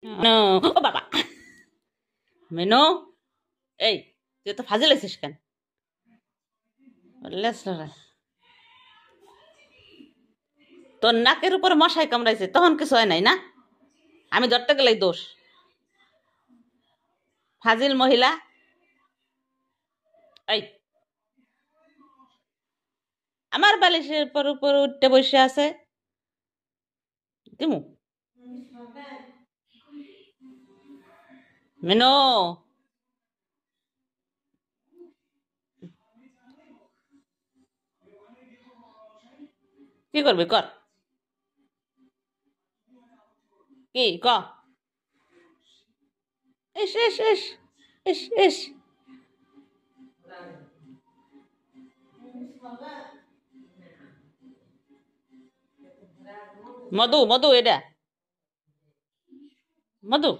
ও বাবা মেনু, এই তুই তো ফাজিল আছিস কেন? তোর নাকের উপর মশাই কামড়াইছে তখন কিছু হয় নাই না? আমি ধরতে গেলেই দোষ। ফাজিল মহিলা। এই আমার বালিশের উপর উপর উঠতে বসে আছে দিমু। মেনো, কি করবি কর, কি ক। ইস ইস ইস ইস ইস। মধু মধু এটা মধু।